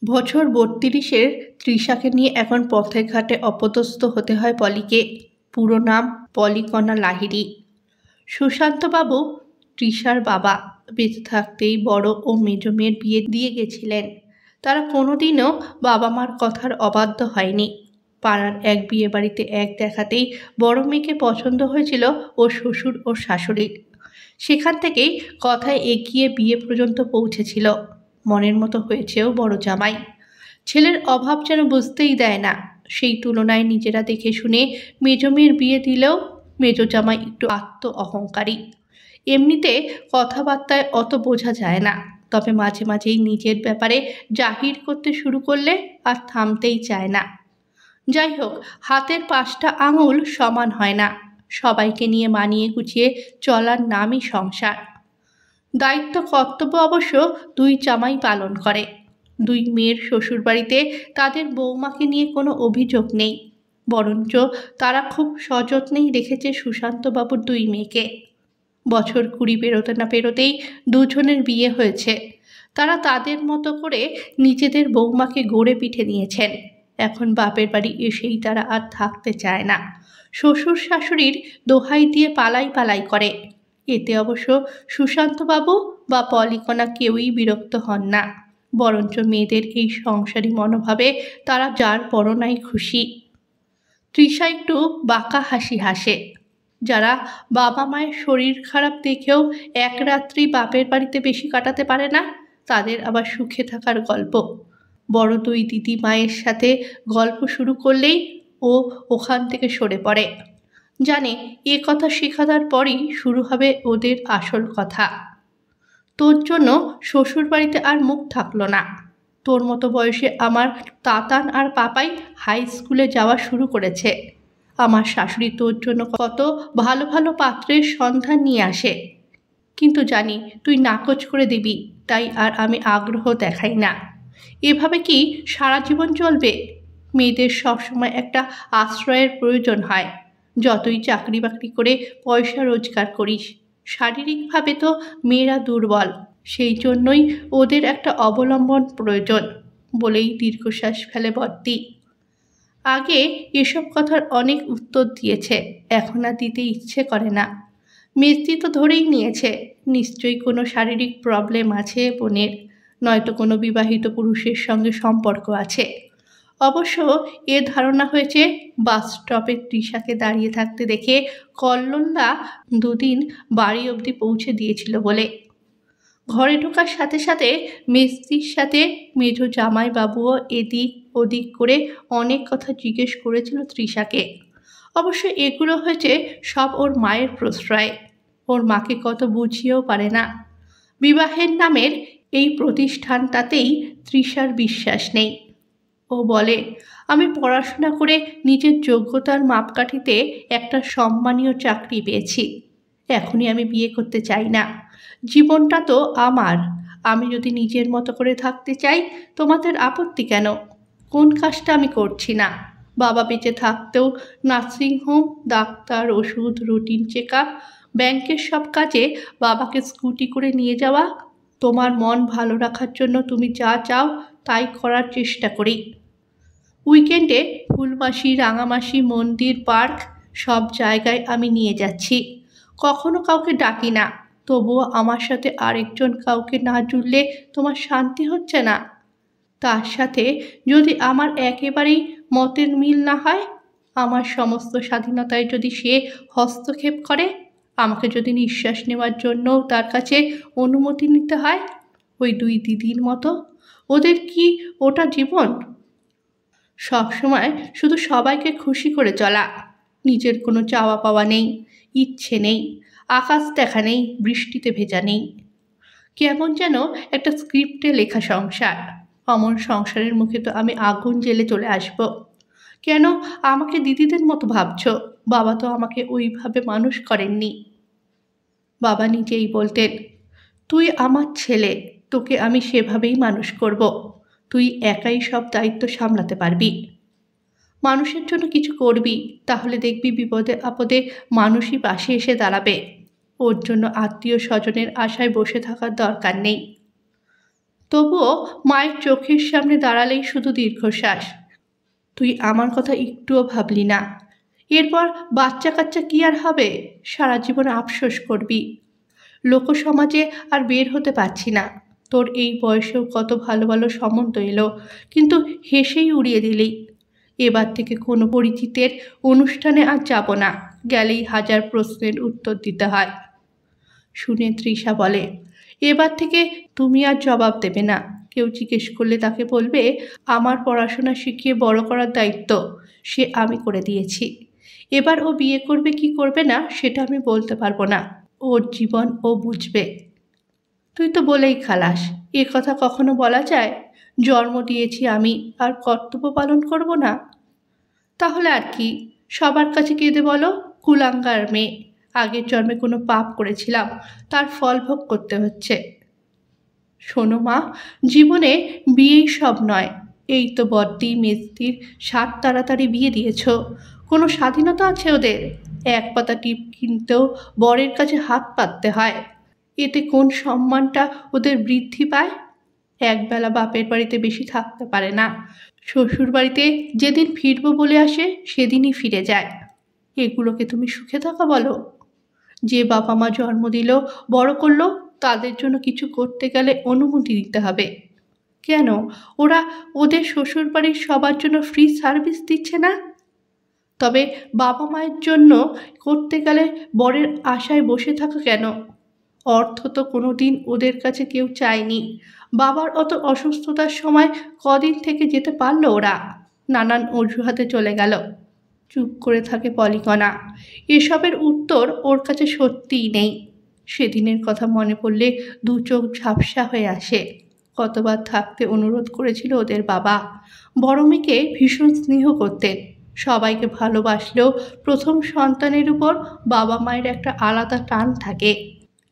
বছর ৩২-এর তৃষাকে নিয়ে এখন পথে ঘাটে অপদস্থ হতে হয় পলিকে। পুরো নাম পলিকণা লাহিড়ী। সুশান্তবাবু তৃষার বাবা বেঁচে থাকতেই বড় ও মেজ মেয়ের বিয়ে দিয়ে গেছিলেন। তারা কোনোদিনও বাবা মার কথার অবাধ্য হয়নি। পাড়ার এক বিয়ে বাড়িতে এক দেখাতেই বড় মেয়েকে পছন্দ হয়েছিল ওর শ্বশুর ও শাশুড়ির। সেখান থেকেই কথায় এগিয়ে বিয়ে পর্যন্ত পৌঁছেছিল। মনের মতো হয়েছেও বড় জামাই। ছেলের অভাব যেন বুঝতেই দেয় না। সেই তুলনায় নিজেরা দেখে শুনে মেজ মেয়ের বিয়ে দিলেও মেজ জামাই একটু আত্ম অহংকারী। এমনিতে কথাবার্তায় অত বোঝা যায় না, তবে মাঝে মাঝেই নিজের ব্যাপারে জাহির করতে শুরু করলে আর থামতেই চায় না। যাই হোক, হাতের 5টা আঙুল সমান হয় না। সবাইকে নিয়ে মানিয়ে গুছিয়ে চলার নামই সংসার। দায়িত্ব কর্তব্য অবশ্য দুই জামাই পালন করে। দুই মেয়ের শ্বশুরবাড়িতে তাদের বৌমাকে নিয়ে কোনো অভিযোগ নেই, বরঞ্চ তারা খুব সযত্নেই রেখেছে সুশান্তবাবুর দুই মেয়েকে। বছর 20 পেরোতে না পেরোতেই দুজনের বিয়ে হয়েছে। তারা তাদের মতো করে নিজেদের বৌমাকে গড়ে পিঠে নিয়েছেন। এখন বাপের বাড়ি এসেই তারা আর থাকতে চায় না। শ্বশুর শাশুড়ির দোহাই দিয়ে পালাই পালাই করে। এতে অবশ্য সুশান্তবাবু বা পলিকণা কেউই বিরক্ত হন না, বরঞ্চ মেয়েদের এই সংসারী মনোভাবে তারা যার পরনাই খুশি। তৃষা একটু বাঁকা হাসি হাসে। যারা বাবা মায়ের শরীর খারাপ দেখেও এক রাত্রি বাপের বাড়িতে বেশি কাটাতে পারে না, তাদের আবার সুখে থাকার গল্প। বড় দুই দিদি মায়ের সাথে গল্প শুরু করলেই ও ওখান থেকে সরে পড়ে। জানে এ কথা শেখানোর পরই শুরু হবে ওদের আসল কথা। তোর জন্য শ্বশুর বাড়িতে আর মুখ থাকলো না। তোর মতো বয়সে আমার তাতান আর পাপাই হাই স্কুলে যাওয়া শুরু করেছে। আমার শাশুড়ি তোর জন্য কত ভালো ভালো পাত্রের সন্ধান নিয়ে আসে, কিন্তু জানি তুই নাকচ করে দিবি, তাই আর আমি আগ্রহ দেখাই না। এভাবে কি সারা জীবন চলবে? মেয়েদের সবসময় একটা আশ্রয়ের প্রয়োজন হয়। যতই চাকরি বাকরি করে পয়সা রোজগার করিস, শারীরিকভাবে তো মেয়েরা দুর্বল। সেই জন্যই ওদের একটা অবলম্বন প্রয়োজন, বলেই দীর্ঘশ্বাস ফেলে বর্দি। আগে এসব কথার অনেক উত্তর দিয়েছে, এখন আর দিতে ইচ্ছে করে না। মেজদি তো ধরেই নিয়েছে নিশ্চয়ই কোনো শারীরিক প্রবলেম আছে বোনের, নয়তো কোনো বিবাহিত পুরুষের সঙ্গে সম্পর্ক আছে। অবশ্য এ ধারণা হয়েছে বাস স্টপে তৃষাকে দাঁড়িয়ে থাকতে দেখে কল্লোলদা দুদিন বাড়ি অবধি পৌঁছে দিয়েছিল বলে। ঘরে ঢোকার সাথে সাথে মেজদির সাথে মেজ জামাইবাবুও এদিক ওদিক করে অনেক কথা জিজ্ঞেস করেছিল তৃষাকে। অবশ্য এগুলো হয়েছে সব ওর মায়ের প্রশ্রয়। ওর মাকে কত বুঝিয়েও পারে না। বিবাহের নামের এই প্রতিষ্ঠানটাতেই তৃষার বিশ্বাস নেই। ও বলে, আমি পড়াশোনা করে নিজের যোগ্যতার মাপকাঠিতে একটা সম্মানীয় চাকরি পেয়েছি, এখনই আমি বিয়ে করতে চাই না। জীবনটা তো আমার। আমি যদি নিজের মতো করে থাকতে চাই, তোমাদের আপত্তি কেন? কোন কাজটা আমি করছি না? বাবা বেঁচে থাকতেও নার্সিংহোম, ডাক্তার, ওষুধ, রুটিন চেক আপ, ব্যাংকের সব কাজে বাবাকে স্কুটি করে নিয়ে যাওয়া। তোমার মন ভালো রাখার জন্য তুমি যা চাও তাই করার চেষ্টা করি। উইকেন্ডে ফুলমাসি, রাঙামাসি, মন্দির, পার্ক সব জায়গায় আমি নিয়ে যাচ্ছি। কখনো কাউকে ডাকি না, তবুও আমার সাথে আরেকজন কাউকে না জুড়লে তোমার শান্তি হচ্ছে না? তার সাথে যদি আমার একেবারেই মতের মিল না হয়, আমার সমস্ত স্বাধীনতায় যদি সে হস্তক্ষেপ করে, আমাকে যদি নিঃশ্বাস নেওয়ার জন্যও তার কাছে অনুমতি নিতে হয়, ওই দুই দিদির মতো, ওদের কি ওটা জীবন? সবসময় শুধু সবাইকে খুশি করে চলা, নিজের কোনো চাওয়া পাওয়া নেই, ইচ্ছে নেই, আকাশ দেখা নেই, বৃষ্টিতে ভেজা নেই। কেমন যেন একটা স্ক্রিপ্টে লেখা সংসার। অমন সংসারের মুখে তো আমি আগুন জ্বেলে চলে আসব। কেন আমাকে দিদিদের মতো ভাবছ? বাবা তো আমাকে ওইভাবে মানুষ করেননি। বাবা নিজেই বলতেন, তুই আমার ছেলে, তোকে আমি সেভাবেই মানুষ করব। তুই একাই সব দায়িত্ব সামলাতে পারবি। মানুষের জন্য কিছু করবি, তাহলে দেখবি বিপদে আপদে মানুষই পাশে এসে দাঁড়াবে। ওর জন্য আত্মীয় স্বজনের আশায় বসে থাকার দরকার নেই। তবুও মায়ের চোখের সামনে দাঁড়ালেই শুধু দীর্ঘশ্বাস। তুই আমার কথা একটুও ভাবলি না। এরপর বাচ্চা কাচ্চা কি আর হবে? সারা জীবন আফসোস করবি। লোকসমাজে আর বের হতে পারছি না। তোর এই বয়সেও কত ভালো ভালো সম্বন্ধ এলো, কিন্তু হেসেই উড়িয়ে দিলি। এবার থেকে কোনো পরিচিতের অনুষ্ঠানে আর যাব না, গেলেই হাজার প্রশ্নের উত্তর দিতে হয়। শুনে তৃষা বলে, এবার থেকে তুমি আর জবাব দেবে না। কেউ জিজ্ঞেস করলে তাকে বলবে, আমার পড়াশোনা শিখিয়ে বড় করার দায়িত্ব সে আমি করে দিয়েছি। এবার ও বিয়ে করবে কি করবে না সেটা আমি বলতে পারবো না, ওর জীবন ও বুঝবে। তুই তো বলেই খালাস, এ কথা কখনো বলা যায়? জন্ম দিয়েছি আমি, আর কর্তব্য পালন করব না? তাহলে আর কি? সবার কাছে কেঁদে বলো, কুলাঙ্গার মেয়ে, আগের জন্মে কোনো পাপ করেছিলাম, তার ফল ভোগ করতে হচ্ছে। শোনো মা, জীবনে বিয়েই সব নয়। এই তো বদ্দি মেজদির 7 তাড়াতাড়ি বিয়ে দিয়েছ, কোনো স্বাধীনতা আছে ওদের? এক পাতা টিপ কিনতেও বরের কাছে হাত পাততে হয়। এতে কোন সম্মানটা ওদের বৃদ্ধি পায়? একবেলা বাপের বাড়িতে বেশি থাকতে পারে না, শ্বশুর বাড়িতে যেদিন ফিরবো বলে আসে সেদিনই ফিরে যায়। এগুলোকে তুমি সুখে থাকা বলো? যে বাবা মা জন্ম দিল, বড় করলো, তাদের জন্য কিছু করতে গেলে অনুমতি দিতে হবে। কেন ওরা ওদের শ্বশুর বাড়ির সবার জন্য ফ্রি সার্ভিস দিচ্ছে না? তবে বাবা মায়ের জন্য করতে গেলে বরের আশায় বসে থাকা কেন? অর্থ তো কোনো দিন ওদের কাছে কেউ চায়নি। বাবার অত অসুস্থতার সময় কদিন থেকে যেতে পারলো ওরা? নানান অজুহাতে চলে গেল। চুপ করে থাকে পলিকণা। এসবের উত্তর ওর কাছে সত্যিই নেই। সেদিনের কথা মনে পড়লে দু চোখ ঝাপসা হয়ে আসে। কতবার থাকতে অনুরোধ করেছিল ওদের বাবা। বড় মেয়েকে ভীষণ স্নেহ করতেন, সবাইকে ভালোবাসলেও প্রথম সন্তানের উপর বাবা মায়ের একটা আলাদা টান থাকে।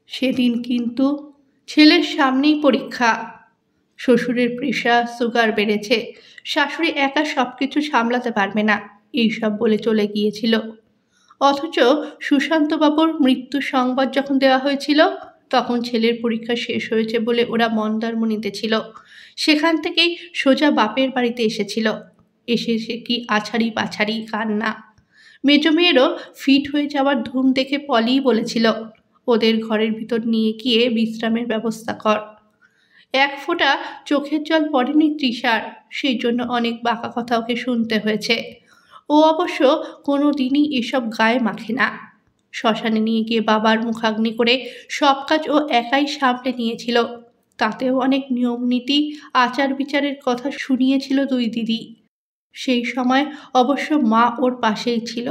সেদিন কিন্তু ছেলের সামনেই পরীক্ষা। শ্বশুরের প্রেশার, সুগার বেড়েছে, শাশুড়ি একা সব কিছু সামলাতে পারবে না, এইসব বলে চলে গিয়েছিল। অথচ সুশান্তবাবুর মৃত্যু সংবাদ যখন দেওয়া হয়েছিল, তখন ছেলের পরীক্ষা শেষ হয়েছে বলে ওরা মন্দারমণিতে ছিল। সেখান থেকেই সোজা বাপের বাড়িতে এসেছিল। এসে সে কি আছাড়ি পাছাড়ি কান্না। মেজ মেয়েরও ফিট হয়ে যাওয়ার ধুম দেখে পলিই বলেছিল, ওদের ঘরের ভিতর নিয়ে গিয়ে বিশ্রামের ব্যবস্থা কর। এক ফোঁটা চোখের জল পড়েনি তৃষার, সেই জন্য অনেক বাঁকা কথা ওকে শুনতে হয়েছে। ও অবশ্য কোনো দিনই এসব গায়ে মাখে না। শ্মশানে নিয়ে গিয়ে বাবার মুখাগ্নি করে সব কাজ ও একাই সামলে নিয়েছিল। তাতেও অনেক নিয়ম নীতি, আচার বিচারের কথা শুনিয়েছিল দুই দিদি। সেই সময় অবশ্য মা ওর পাশেই ছিল।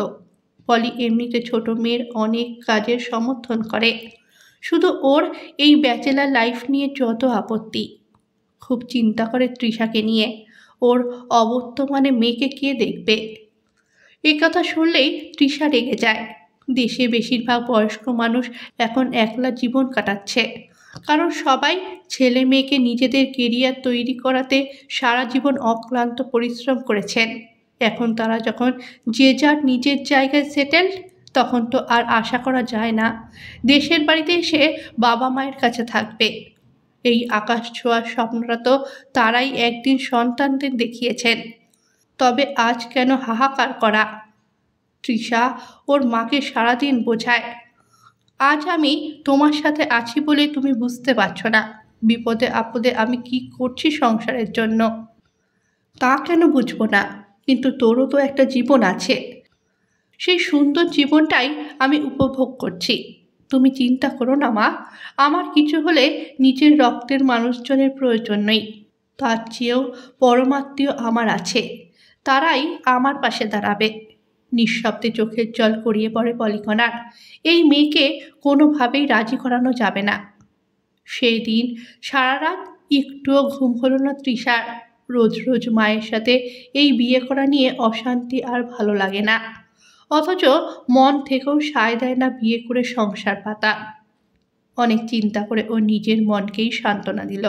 পলি এমনিতে ছোট মেয়ের অনেক কাজের সমর্থন করে, শুধু ওর এই ব্যাচেলার লাইফ নিয়ে যত আপত্তি। খুব চিন্তা করে তৃষাকে নিয়ে, ওর অবর্তমানে মেয়েকে কে দেখবে। এ কথা শুনলেই তৃষা রেগে যায়। দেশে বেশিরভাগ বয়স্ক মানুষ এখন একলা জীবন কাটাচ্ছে, কারণ সবাই ছেলে মেয়েকে নিজেদের কেরিয়ার তৈরি করাতে সারা জীবন অক্লান্ত পরিশ্রম করেছেন। এখন তারা যখন যে যার নিজের জায়গায় সেটেলড, তখন তো আর আশা করা যায় না দেশের বাড়িতে এসে বাবা মায়ের কাছে থাকবে। এই আকাশ ছোঁয়ার স্বপ্নটা তো তারাই একদিন সন্তানদের দেখিয়েছেন। তবে আজ কেন হাহাকার করা? তৃষা ওর মাকে সারাদিন বোঝায়, আজ আমি তোমার সাথে আছি বলে তুমি বুঝতে পারছো না, বিপদে আপদে আমি কি করছি সংসারের জন্য। তা কেন বুঝবো না? কিন্তু তোরও তো একটা জীবন আছে, সেই সুন্দর জীবনটাই আমি উপভোগ করছি। তুমি চিন্তা করো না মা, আমার কিছু হলে নিজের রক্তের মানুষজনের প্রয়োজন নেই, তার চেয়েও পরমাত্মীয় আমার আছে, তারাই আমার পাশে দাঁড়াবে। নিঃশব্দে চোখের জল গড়িয়ে পড়ে পলিকণার। এই মেয়েকে কোনোভাবেই রাজি করানো যাবে না। সেই দিন সারা রাত একটুও ঘুম হলো না তৃষার। রোজ রোজ মায়ের সাথে এই বিয়ে করা নিয়ে অশান্তি আর ভালো লাগে না, অথচ মন থেকেও সায় দেয় না বিয়ে করে সংসার পাতা। অনেক চিন্তা করে ও নিজের মনকেই সান্ত্বনা দিল,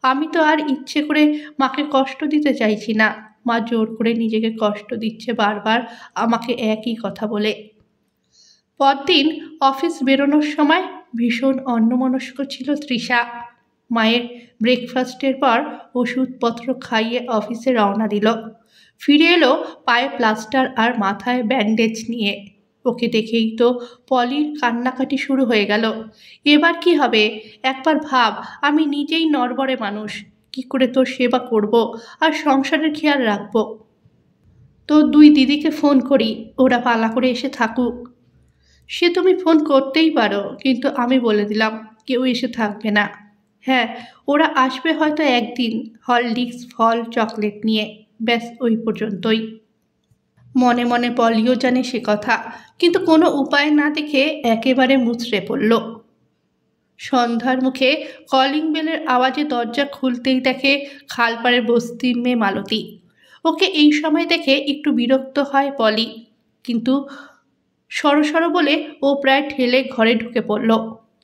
আমি তো আর ইচ্ছে করে মাকে কষ্ট দিতে চাইছি না, মা জোর করে নিজেকে কষ্ট দিচ্ছে বারবার আমাকে একই কথা বলে। পরদিন অফিস বেরোনোর সময় ভীষণ অন্যমনস্ক ছিল তৃষা। মায়ের ব্রেকফাস্টের পর ওষুধপত্র খাইয়ে অফিসে রওনা দিল। ফিরে এলো পায়ে প্লাস্টার আর মাথায় ব্যান্ডেজ নিয়ে। ওকে দেখেই তো পলির কান্নাকাটি শুরু হয়ে গেল। এবার কি হবে একবার ভাব, আমি নিজেই নড়বড়ে মানুষ, কি করে তোর সেবা করব আর সংসারের খেয়াল রাখবো। তোর দুই দিদিকে ফোন করি, ওরা পালা করে এসে থাকুক। সে তুমি ফোন করতেই পারো, কিন্তু আমি বলে দিলাম কেউ এসে থাকবে না। হ্যাঁ, ওরা আসবে হয়তো একদিন, হরলিক্স ফল চকলেট নিয়ে, ব্যাস ওই পর্যন্তই। মনে মনে পলিও জানে সে কথা, কিন্তু কোনো উপায় না দেখে একেবারে মুচড়ে পড়ল। সন্ধ্যার মুখে কলিং বেলের আওয়াজে দরজা খুলতেই দেখে খালপাড়ের বস্তির মেয়ে মালতী। ওকে এই সময় দেখে একটু বিরক্ত হয় পলি, কিন্তু সরো বলে ও প্রায় ঠেলে ঘরে ঢুকে পড়ল।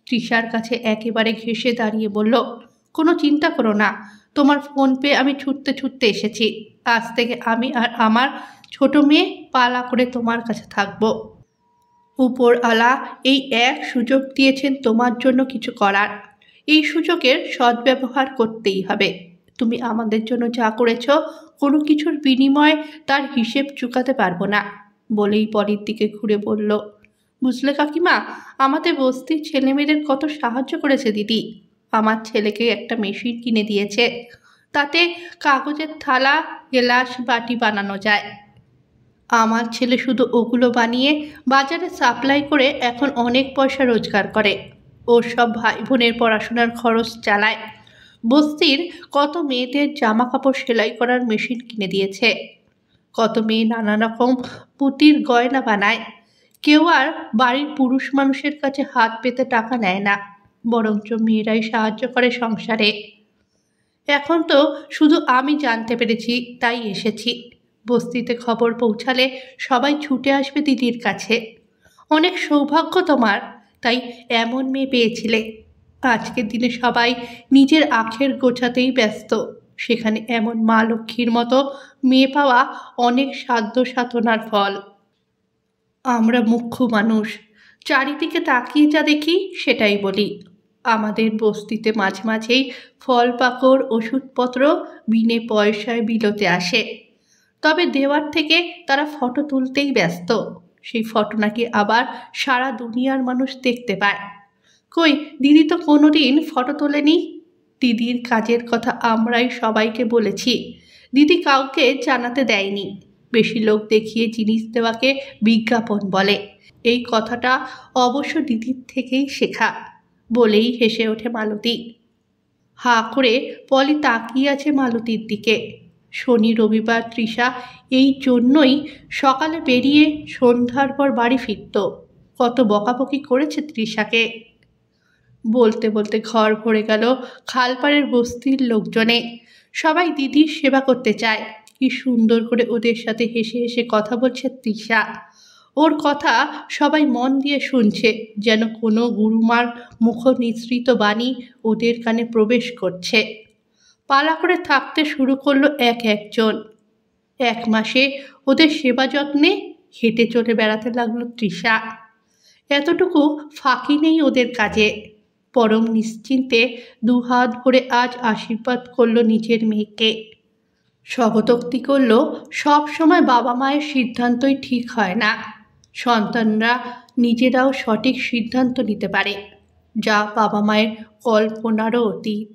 তৃষার কাছে একেবারে ঘেঁষে দাঁড়িয়ে বলল, কোনো চিন্তা করো না, তোমার ফোন পেয়ে আমি ছুটতে ছুটতে এসেছি। আজ থেকে আমি আর আমার ছোট মেয়ে পালা করে তোমার কাছে থাকবো। উপরওয়ালা এই এক সুযোগ দিয়েছেন তোমার জন্য কিছু করার, এই সুযোগের সদ্ব্যবহার করতেই হবে। তুমি আমাদের জন্য যা করেছ কোনো কিছুর বিনিময়ে তার হিসেব চুকাতে পারবো না। বলেই পলির দিকে ঘুরে বলল, বুঝলে কাকিমা, আমাদের বস্তির ছেলেমেয়েদের কত সাহায্য করেছে দিদি। আমার ছেলেকে একটা মেশিন কিনে দিয়েছে, তাতে কাগজের থালা গ্লাস বাটি বানানো যায়। আমার ছেলে শুধু ওগুলো বানিয়ে বাজারে সাপ্লাই করে এখন অনেক পয়সা রোজগার করে। ওর সব ভাই বোনের পড়াশোনার খরচ চালায়। বস্তির কত মেয়েদের জামা কাপড় সেলাই করার মেশিন কিনে দিয়েছে। কত মেয়ে নানা রকম পুঁতির গয়না বানায়। কেউ আর বাড়ির পুরুষ মানুষের কাছে হাত পেতে টাকা নেয় না, বরঞ্চ মেয়েরাই সাহায্য করে সংসারে। এখন তো শুধু আমি জানতে পেরেছি তাই এসেছি। বস্তিতে খবর পৌঁছালে সবাই ছুটে আসবে দিদির কাছে। অনেক সৌভাগ্য তোমার, তাই এমন মেয়ে পেয়েছিলে। আজকের দিনে সবাই নিজের আখের গোছাতেই ব্যস্ত, সেখানে এমন মা লক্ষ্মীর মতো মেয়ে পাওয়া অনেক সাধ্য সাধনার ফল। আমরা মুখ্য মানুষ, চারিদিকে তাকিয়ে যা দেখি সেটাই বলি। আমাদের বস্তিতে মাঝে মাঝেই ফল পাকড় ওষুধপত্র বিনে পয়সায় বিলোতে আসে, তবে দেওয়ার থেকে তারা ফটো তুলতেই ব্যস্ত। সেই ফটো নাকি আবার সারা দুনিয়ার মানুষ দেখতে পায়। কই দিদি তো কোনো দিন ফটো তোলেনি। দিদির কাজের কথা আমরাই সবাইকে বলেছি, দিদি কাউকে জানাতে দেয়নি। বেশি লোক দেখিয়ে জিনিস দেওয়াকে বিজ্ঞাপন বলে। এই কথাটা অবশ্য দিদির থেকেই শেখা। বলেই হেসে ওঠে মালতী। হাঁ করে পলি তাকিয়ে আছে মালতীর দিকে। শনি রবিবার তৃষা এই জন্যই সকালে বেরিয়ে সন্ধ্যার পর বাড়ি ফিরত। কত বকাবকি করেছে তৃষাকে। বলতে বলতে ঘর ভরে গেল খালপাড়ের বস্তির লোকজনে। সবাই দিদির সেবা করতে চায়। কি সুন্দর করে ওদের সাথে হেসে হেসে কথা বলছে তৃষা। ওর কথা সবাই মন দিয়ে শুনছে, যেন কোনো গুরুমার মুখ নিঃসৃত বাণী ওদের কানে প্রবেশ করছে। পালা করে থাকতে শুরু করলো একজন। 1 মাসে ওদের সেবা যত্নে হেঁটে চলে বেড়াতে লাগলো তৃষা। এতটুকু ফাঁকি নেই ওদের কাজে। পরম নিশ্চিন্তে 2 হাত ভরে আজ আশীর্বাদ করলো নিজের মেয়েকে। স্বগতোক্তি করল, সব সময় বাবা মায়ের সিদ্ধান্তই ঠিক হয় না। সন্তানরা নিজেরাও সঠিক সিদ্ধান্ত নিতে পারে, যা বাবা মায়ের কল্পনারও অতীত।